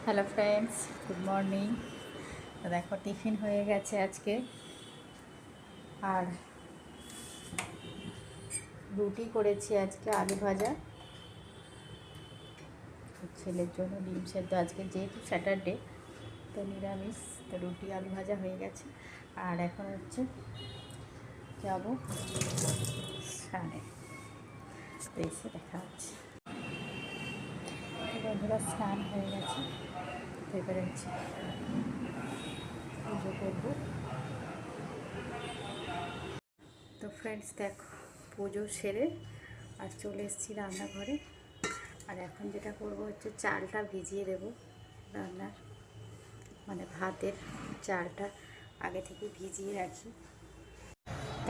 Hello friends, good morning. তো দেখো tiffin হয়ে গেছে আজকে, আর রুটি করেছি আজকে, আলু ভাজা। ছেলের জন্য ডিম সেদ্ধ, আজকে যেহেতু স্যাটারডে তো নিরামিষ, তো রুটি আলু ভাজা হয়ে গেছে। আর এখন হচ্ছে যাবো স্নানে, তো এসে দেখা হচ্ছে। বন্ধুরা স্নান হয়ে গেছে, তো এবারে হচ্ছে পুজো করবো। তো ফ্রেন্ডস দেখো, পুজো সেরে আর চলে এসেছি রান্নাঘরে। আর এখন যেটা করব হচ্ছে চালটা ভিজিয়ে দেব রান্নার, মানে ভাতের চালটা আগে থেকে ভিজিয়ে রাখি।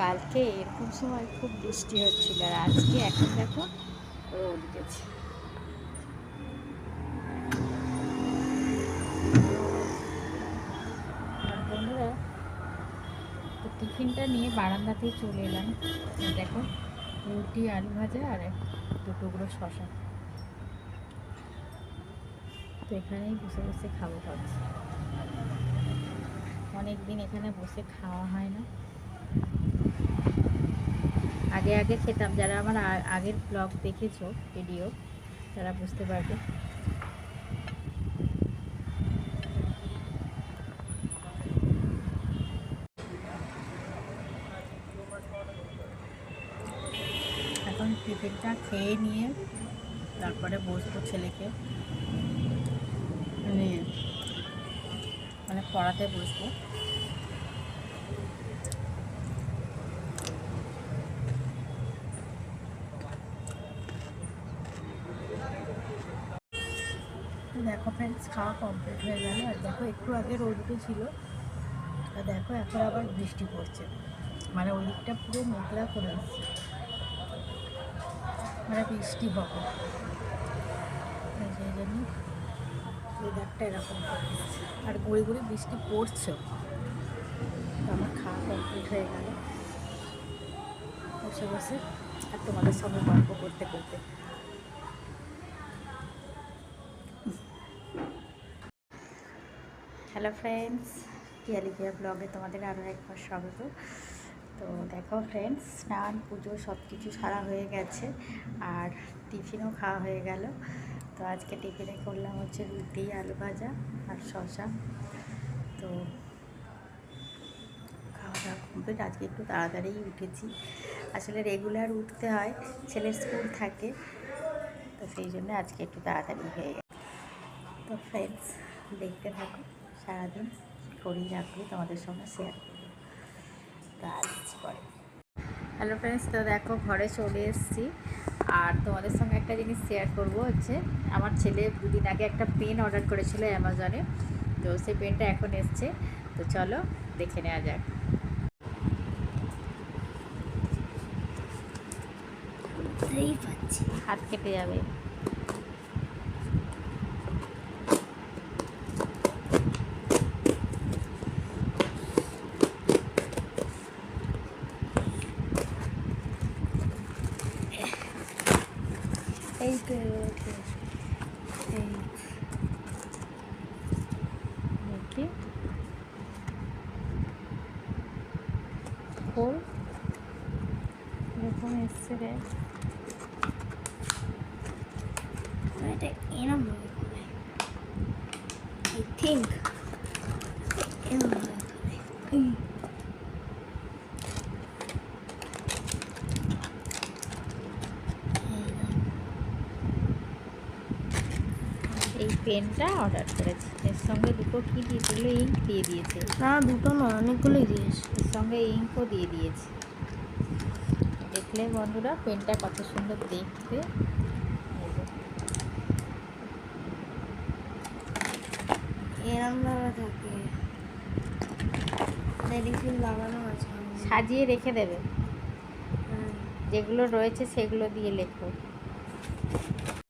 কালকে এরকম সময় খুব বৃষ্টি হচ্ছিল, আর আজকে এখন দেখো রোদ উঠেছে। আর বন্ধুরা, তো টিফিনটা নিয়ে বারান্দাতেই চলে এলাম। দেখো রুটি আলু ভাজা আর দু টুকরো শশা, তো এখানেই বসে বসে খাবো ভাবছি। অনেক দিন এখানে বসে খাওয়া হয় না। আগে আগে খেতাম, যারা আমার আগের ব্লগ দেখেছো ভিডিও, তারা বুঝতে পারবে। এখন টিফিনটা খেয়ে নিয়ে তারপরে বসবো ছেলেকে নিয়ে, মানে পড়াতে বসবো। দেখো ফ্রেন্ডস, খাওয়া কমপ্লিট হয়ে গেল। আর দেখো একটু আগে রোদ ছিল, আর দেখো এখন আবার বৃষ্টি পড়ছে, মানে ওই দিকটা পুরো মেঘলা করে আসছে, মানে বৃষ্টি হবে। সেই জন্য ওয়েদারটা এরকম করে দিচ্ছে, আর গুঁড়ি গুঁড়ি বৃষ্টি পড়ছেও। তো আমার খাওয়া কমপ্লিট হয়ে গেল বসে বসে, আর তোমাদের সঙ্গে গল্প করতে করতে। হ্যালো ফ্রেন্ডস, পিয়ালিপিয়া ব্লগে তোমাদের আরও একবার স্বাগত। তো দেখো ফ্রেন্ডস, স্নান পুজো সব কিছু সারা হয়ে গেছে, আর টিফিনও খাওয়া হয়ে গেল। তো আজকে টিফিনে করলাম হচ্ছে রুটি আলু ভাজা আর শসা। তো খাওয়া দাওয়া কমপ্লিট। আজকে একটু তাড়াতাড়িই উঠেছি, আসলে রেগুলার উঠতে হয়, ছেলের স্কুল থাকে, তো সেই জন্য আজকে একটু তাড়াতাড়ি হয়ে গেছে। তো ফ্রেন্ডস, দেখতে থাকো, সারাদিন করি রাখবো তোমাদের সঙ্গে শেয়ার করবো। তো আসছি পরে। হ্যালো ফ্রেন্ডস, তো দেখো ঘরে চলে এসেছি, আর তোমাদের সঙ্গে একটা জিনিস শেয়ার করব হচ্ছে, আমার ছেলে দুদিন আগে একটা পেন অর্ডার করেছিল অ্যামাজনে, তো সেই পেনটা এখন এসছে। তো চলো দেখে নেওয়া যাক। হাত কেটে যাবে। এই তো দেখি খোল, এরকম এসছে রে। এটা এরম I think এরম এই পেনটা অর্ডার করেছি, এর সঙ্গে দুটো কি দিয়েছিল, ইঙ্ক দিয়ে দিয়েছে। না, দুটো না, অনেকগুলোই দিয়েছে। এর সঙ্গে ইঙ্কও দিয়ে দিয়েছে। দেখলে বন্ধুরা পেনটা কত সুন্দর দেখতে। এরম ভাবে থাকে, মেডিসিন লাগানো আছে, সাজিয়ে রেখে দেবে, হ্যাঁ। যেগুলো রয়েছে সেগুলো দিয়ে লেখো।